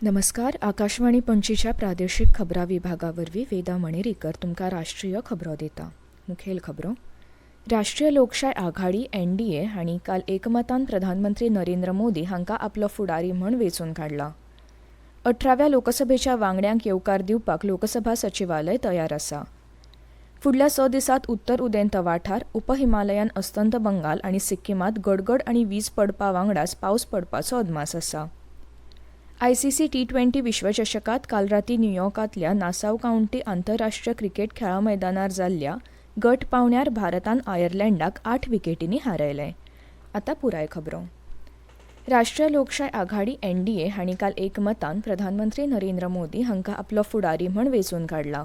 नमस्कार. आकाशवाणी पणजीच्या प्रादेशीक खबरां विभागावरवीं वेदा मणेरीकर तुमकां राष्ट्रीय खबरो दिता. मुखेल खबरो. राष्ट्रीय लोकशाय आघाडी NDA हांणी काल एकमतान प्रधानमंत्री नरेंद्र मोदी हांकां आपलो फुडारी म्हूण वेंचून काडला. 18व्या लोकसभेच्या वांगड्यांक येवकार दिवपाक लोकसभा सचिवालय तयार आसा. फुडल्या 6 दिसांत उत्तर उदेंत वाठार, उपहिमालयन अस्तंत बंगाल आनी सिक्कीमांत गडगड आनी वीज पडपा वांगडाच पावस पडपाचो अदमास आसा. ICC T20 विश्वचषकात काल राती न्यूयॉर्कांतल्या नासाव काउंटी आंतरराष्ट्रीय क्रिकेट खेळा मैदानार जाल्ल्या गट पावण्यार भारतान आयर्लंडाक 8 विकेटींनी हारयलें. आतां पुराय खबरो. राष्ट्रीय लोकशाय आघाडी NDA हांणी काल एकमतान प्रधानमंत्री नरेंद्र मोदी हांकां आपलो फुडारी म्हूण वेंचून काडला.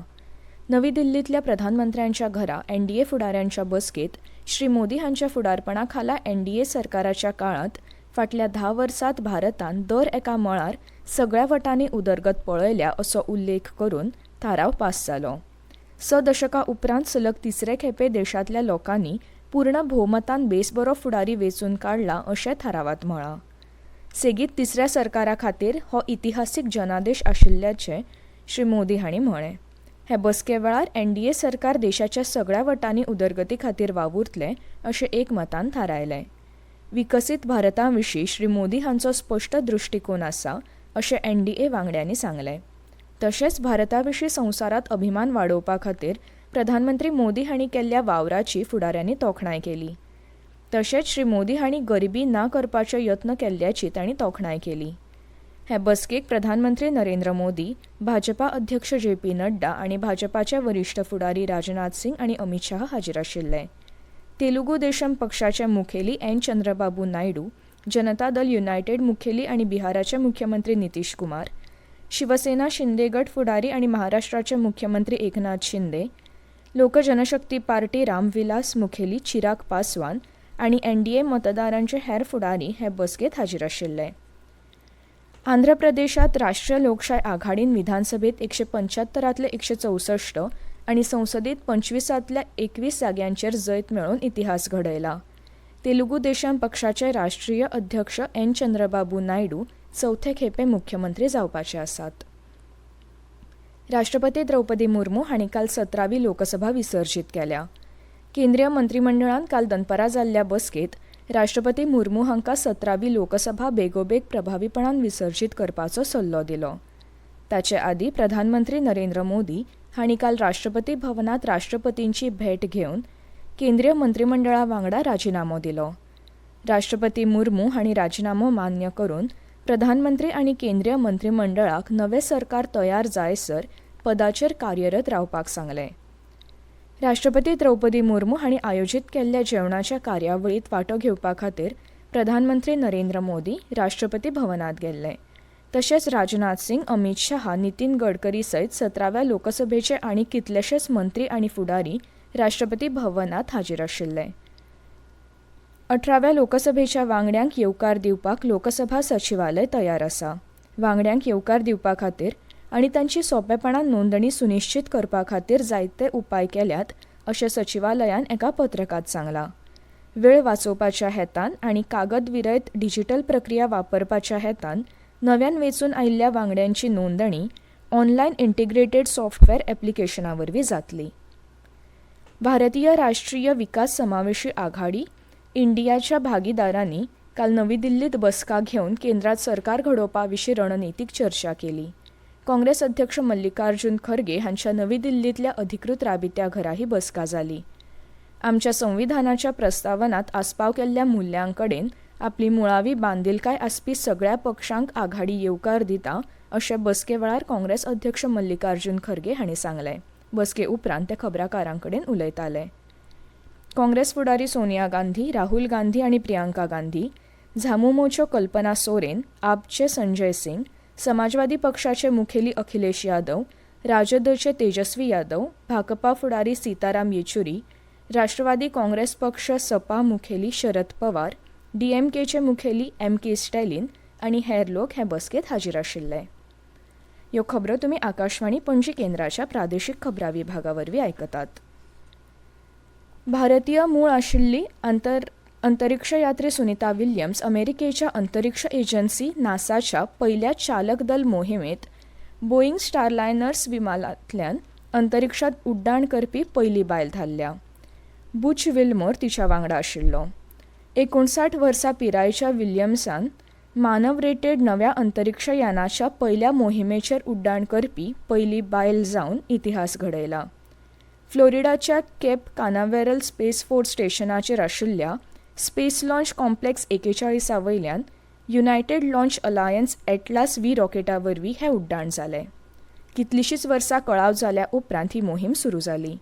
नवी दिल्लींतल्या प्रधानमंत्र्यांच्या घरा NDA फुडाऱ्यांच्या बसकेंत श्री मोदी हांच्या फुडारपणा खाला NDA सरकाराच्या काळांत फाटल्या 10 वर्सांत भारतान दर एका मळार सगळ्या वटांनी उदरगत पळयल्या असो उल्लेख करून थाराव पास जालो. 6 दशकां उपरांत सलग तिसरे खेपे देशांतल्या लोकांनी पूर्ण भोवमतान बेसबरो फुडारी वेंचून काडला अशें थारावांत म्हळां. सेगीत तिसऱ्या सरकारा खातीर हो इतिहासीक जनादेश आशिल्ल्याचें श्री मोदी हांणी म्हळें. हे बसके वेळार NDA सरकार देशाच्या सगळ्या वटांनी उदरगती खातीर वावुरतलें अशें एकमतान थारायलें. विकसीत भारता विशीं श्री मोदी हांचो स्पश्ट दृश्टिकोन आसा अशें NDA वांगड्यांनी सांगलें. तशेंच भारता विशीं संवसारांत अभिमान वाडोवपा खातीर प्रधानमंत्री मोदी हांणी केल्ल्या वावराची फुडाऱ्यांनी तोखणाय केली. तशेंच श्री मोदी हांणी गरिबी ना करपाचे यत्न केल्ल्याची तांणी तोखणाय केली. हे बसकेक प्रधानमंत्री नरेंद्र मोदी, भाजपा अध्यक्ष JP नड्डा आनी भाजपाचे वरिश्ठ फुडारी राजनाथ सिंग आनी अमित शाह हाजीर आशिल्ले. तेलुगू देशम पक्षाचे मुखेली N. चंद्रबाबू नायडू, जनता दल युनायटेड मुखेली आनी बिहाराचे मुख्यमंत्री नितीश कुमार, शिवसेना शिंदे गट फुडारी आनी महाराष्ट्राचे मुख्यमंत्री एकनाथ शिंदे, लोक जनशक्ती पार्टी रामविलास मुखेली चिराग पासवान आनी NDA मतदारांचे हेर फुडारी हे बसकेंत हाजीर आशिल्ले. आंध्र प्रदेशात राष्ट्रीय लोकशाय आघाडीन विधानसभेत 175 164 आनी संसदेत 25 21 जाग्यांचेर जैत मेळोवन इतिहास घडयला. तेलुगू देशम पक्षाचे राष्ट्रीय अध्यक्ष N. चंद्रबाबू नायडू चवथे खेपे मुख्यमंत्री जावपाचे आसात. राष्ट्रपती द्रौपदी मुर्मू हांणी काल 17वी लोकसभा विसर्जीत केल्या. केंद्रीय मंत्रिमंडळान काल दनपारा जाल्ल्या बसकेत राष्ट्रपती मुर्मू हांकां 17वी लोकसभा बेगोबेग प्रभावीपणान विसर्जीत करपाचो सल्लो दिलो. ताचे आदीं प्रधानमंत्री नरेंद्र मोदी हांणी काल राष्ट्रपती भवनांत राष्ट्रपतींची भेट घेवन केंद्रीय मंत्रिमंडळा वांगडा राजिनामो दिलो. राष्ट्रपती मुर्मू हांणी राजिनामो मान्य करून प्रधानमंत्री आनी केंद्रीय मंत्रिमंडळाक नवें सरकार तयार जायसर पदाचेर कार्यरत रावपाक सांगलें. राष्ट्रपती द्रौपदी मुर्मू हांणी आयोजीत केल्ल्या जेवणाच्या कार्यावळींत वांटो घेवपा खातीर प्रधानमंत्री नरेंद्र मोदी राष्ट्रपती भवनांत गेल्ले. तशेंच राजनाथ सिंग, अमित शाह, नितीन गडकरी सयत 17व्या लोकसभेचे आनी कितलेशेच मंत्री आनी फुडारी राष्ट्रपती भवनांत हाजीर आशिल्ले. 18व्या लोकसभेच्या वांगड्यांक येवकार दिवपाक लोकसभा सचिवालय तयार आसा. वांगड्यांक येवकार दिवपा खातीर आनी तांची सोंपेपणान नोंदणी सुनिश्चित करपा खातीर जायते उपाय केल्यात अशें सचिवालयान एका पत्रकांत सांगलां. वेळ वाचोवपाच्या हेतान आनी कागद विरयत डिजिटल प्रक्रिया वापरपाच्या हेतान नव्यान वेंचून आयिल्ल्या वांगड्यांची नोंदणी ऑनलायन इंटिग्रेटेड सॉफ्टवेअर ॲप्लिकेशना वरवीं जातली. भारतीय राष्ट्रीय विकास समावेशी आघाडी इंडियाच्या भागीदारांनी काल नवी दिल्लीत बसका घेवन केंद्रात सरकार घडोवपा विशीं रणनितीक चर्चा केली. काँग्रेस अध्यक्ष मल्लिकार्जुन खरगे हांच्या नवी दिल्लींतल्या अधिकृत राबित्या घरा ही बसका जाली. आमच्या संविधानाच्या प्रस्तावनात आस्पाव केल्ल्या मुल्यांकडेन आपली मुळावी बांदिलकाय आसपी सगळ्या पक्षांक आघाडी येवकार दिता अशें बसके वेळार काँग्रेस अध्यक्ष मल्लिकार्जुन खरगे हांणी सांगलें. बसके उपरांत ते खबराकारांकडेन उलयताले. काँग्रेस फुडारी सोनिया गांधी, राहुल गांधी आनी प्रियांका गांधी, झामुमोच्यो कल्पना सोरेन, आपचे संजय सिंग, समाजवादी पक्षाचे मुखेली अखिलेश यादव, राजदचे तेजस्वी यादव, भाकपा फुडारी सीताराम येचुरी, राष्ट्रवादी काँग्रेस पक्ष सपा मुखेली शरद पवार, DMKचे मुखेली MK स्टॅलिन आनी हेर लोक हे बसकेत हाजीर आशिल्ले. ह्यो खबरो तुमी आकाशवाणी पणजी केंद्राच्या प्रादेशीक खबरां विभागा वरवीं आयकतात. भारतीय मूळ आशिल्ली अंतरिक्ष यात्री सुनीता विल्यम्स अमेरिकेच्या अंतरिक्ष एजन्सी नासाच्या पहिल्या चालक दल मोहिमेत बोईंग स्टारलायनर्स विमानांतल्यान अंतरिक्षात उड्डाण करपी पहिली बायल थारल्या. बुच विल्मोर तिच्या वांगडा आशिल्लो. 59 वर्सां पिरायेच्या विल्यम्सान मानव रेटेड नव्या अंतरिक्ष यानाच्या पहिल्या मोहिमेचेर उड्डाण करपी पहिली बायल जावन इतिहास घडयला. फ्लोरिडाच्या केप कानावेरल स्पेस फोर्स स्टेशनाचेर आशिल्ल्या स्पेस लॉन्च कॉम्प्लेक्स 41 वयल्यान United Launch Alliance Atlas V रॉकेटा वरवीं हें उड्डाण जालें. कितलींशींच वर्सां कळाव जाल्या उपरांत ही मोहीम सुरू जाली.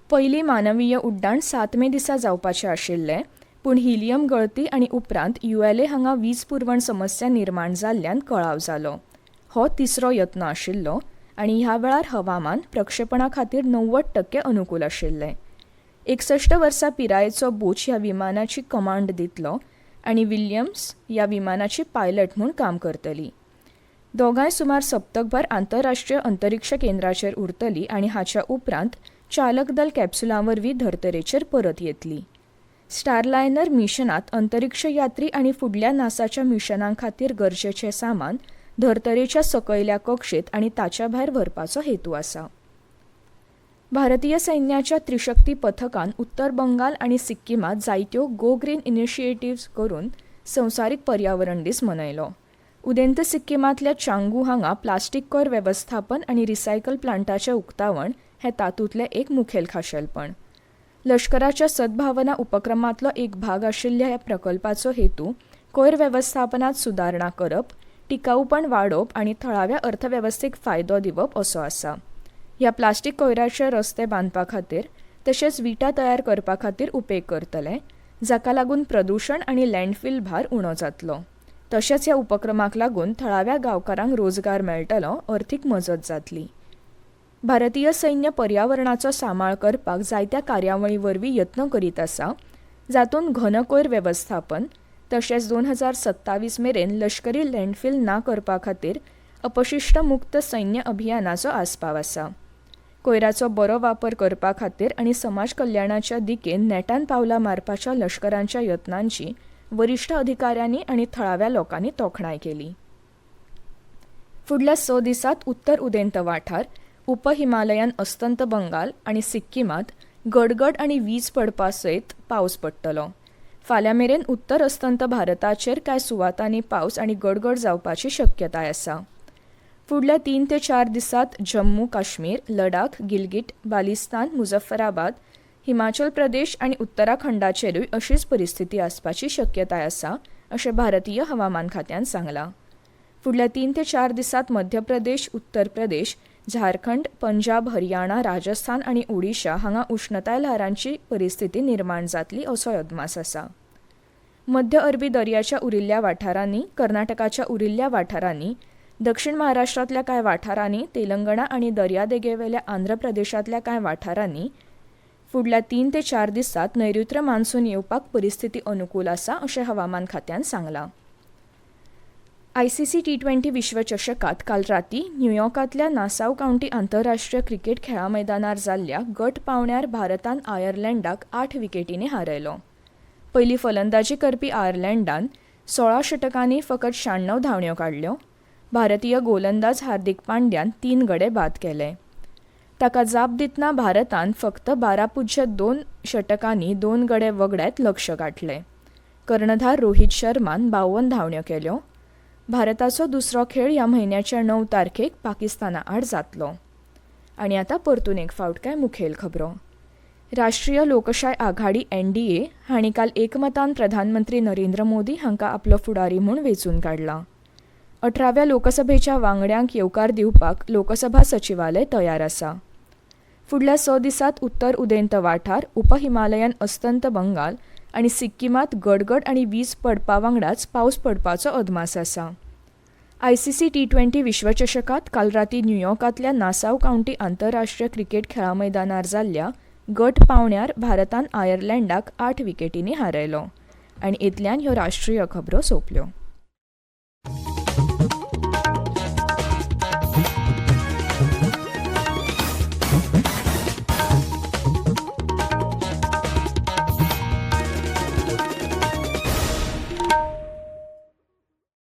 पयली मानवीय उड्डाण 7 मे दिसा जावपाचें आशिल्लें, पूण हिलियम गळती आनी उपरांत ULA हांगा वीज पुरवण समस्या निर्माण जाल्ल्यान कळाव जालो. हो तिसरो यत्न आशिल्लो आनी ह्या वेळार हवामान प्रक्षेपणा खातीर 90% अनुकूल आशिल्लें. 61 वर्सां पिरायेचो बुच ह्या विमानाची कमांड दितलो आनी विल्यम्स ह्या विमानाची पायलट म्हूण काम करतली. दोगांय सुमार सप्तकभर आंतरराष्ट्रीय अंतरिक्ष केंद्राचेर उरतली आनी हाच्या उपरांत चालक दल कॅप्सुलां वरवीं धर्तरेचेर परत येतली. स्टारलायनर मिशनांत अंतरिक्ष यात्री आनी फुडल्या नासाच्या मिशनां खातीर गरजेचें सामान धर्तरेच्या सकयल्या कक्षेत आनी ताच्या भायर व्हरपाचो हेतू आसा. भारतीय सैन्याच्या त्रिशक्ती पथकान उत्तर बंगाल आनी सिक्कीमांत जायत्यो गो ग्रीन इनिशिएटिव्स करून संवसारीक पर्यावरण दीस मनयलो. उदेंत सिक्कीमांतल्या चांगू हांगा प्लास्टीक कोयर वेवस्थापन आनी रिसायकल प्लांटाचें उक्तावण हें तातूंतलें एक मुखेल खाशेलपण. लश्कराच्या सद्भावना उपक्रमांतलो एक भाग आशिल्ल्या ह्या प्रकल्पाचो हेतू कोयर वेवस्थापनांत सुदारणा करप, टिकाऊपण वाडोवप आनी थळाव्या अर्थवेवस्थेक फायदो दिवप असो आसा. ह्या प्लास्टीक कोयराचे रस्ते बांदपा खातीर तशेंच विटा तयार करपा खातीर उपेग करतले, जाका लागून प्रदूषण आनी लँडफिल भार उणो जातलो. तशेंच ह्या उपक्रमाक लागून थळाव्या गांवकारांक रोजगार मेळटलो, अर्थीक मजत जातली. भारतीय सैन्य पर्यावरणाचो सांबाळ करपाक जायत्या कार्यावळी वरवीं यत्न करीत आसा, जातूंत घन कोयर वेवस्थापन तशेंच 2027 मेरेन लश्करी लँडफिल ना करपा खातीर अपशिश्ट मुक्त सैन्य अभियानाचो आस्पाव आसा. कोयराचो बरो वापर करपा खातीर आनी समाज कल्याणाच्या दिकेन नेटान पावलां मारपाच्या लश्करांच्या यत्नांची वरिश्ठ अधिकाऱ्यांनी आनी थळाव्या लोकांनी तोखणाय केली. फुडल्या 6 दिसांत उत्तर उदेंत वाठार, उपहिमालयन अस्तंत बंगाल आनी सिक्कीमांत गडगड आनी वीज पडपा सयत पावस पडटलो. फाल्यां मेरेन उत्तर अस्तंत भारताचेर कांय सुवातांनी पावस आनी गडगड जावपाची शक्यताय आसा. फुडल्या 3 ते 4 दिसांत जम्मू काश्मीर, लडाख, गिलगिट, बाल्टिस्तान, मुझफ्फराबाद, हिमाचल प्रदेश आनी उत्तराखंडाचेरूय अशीच परिस्थिती आसपाची शक्यताय आसा, अशें भारतीय हवामान खात्यान सांगलां. फुडल्या 3 ते 4 दिसांत मध्य प्रदेश, उत्तर प्रदेश, झारखंड, पंजाब, हरियाणा, राजस्थान आनी ओडिशा हांगा उश्णताय ल्हारांची परिस्थिती निर्माण जातली असो अदमास आसा. मध्य अरबी दर्याच्या उरिल्ल्या वाठारांनी, कर्नाटकाच्या उरिल्ल्या वाठारांनी, दक्षिण महाराष्ट्रांतल्या कांय वाठारांनी, तेलंगणा आनी दर्यादेगेवेल्या आंध्र प्रदेशांतल्या कांय वाठारांनी फुडल्या 3 ते 4 दिसांत नैऋत्य मान्सून येवपाक परिस्थिती अनुकूल आसा अशें हवामान खात्यान सांगलां. ICC T20 विश्वचषकांत काल रातीं न्यूयॉर्कांतल्या नासाव काउंटी आंतरराष्ट्रीय क्रिकेट खेळा मैदानार जाल्ल्या गट पावंड्यार भारतान आयर्लंडाक 8 विकेटींनी हारयलो. पयली फलंदाजी करपी आयर्लंडान 16 षटकांनी फकत 96 धांवड्यो काडल्यो. भारतीय गोलंदाज हार्दिक पांड्यान 3 गडे बाद केले. ताका जाप दितना भारतान फकत 12.2 षटकांनी 2 गडे वगड्यात लक्ष गाठलें. कर्णधार रोहित शर्मान 52 धांवड्यो केल्यो. भारताचो दुसरो खेळ ह्या म्हयन्याच्या 9 तारखेक पाकिस्ताना आड जातलो. आनी आतां परतून एक फावट कांय मुखेल खबरो. राष्ट्रीय लोकशाय आघाडी NDA हांणी काल एकमतान प्रधानमंत्री नरेंद्र मोदी हांकां आपलो फुडारी म्हूण वेंचून काडला. 18व्या लोकसभेच्या वांगड्यांक येवकार दिवपाक लोकसभा सचिवालय तयार आसा. फुडल्या 6 दिसांत उत्तर उदेंत वाठार, उपहिमालयन अस्तंत बंगाल आनी सिक्कीमांत गडगड आनी वीज पडपा वांगडाच पावस पडपाचो अदमास आसा. ICC T20 विश्वचषकांत काल रातीं न्यूयॉर्कांतल्या नासाव काउंटी आंतरराष्ट्रीय क्रिकेट खेळा मैदानार जाल्ल्या गट पावंड्यार भारतान आयर्लंडाक 8 विकेटींनी हारयलो. आनी इतल्यान ह्यो राष्ट्रीय खबरो सोंपल्यो.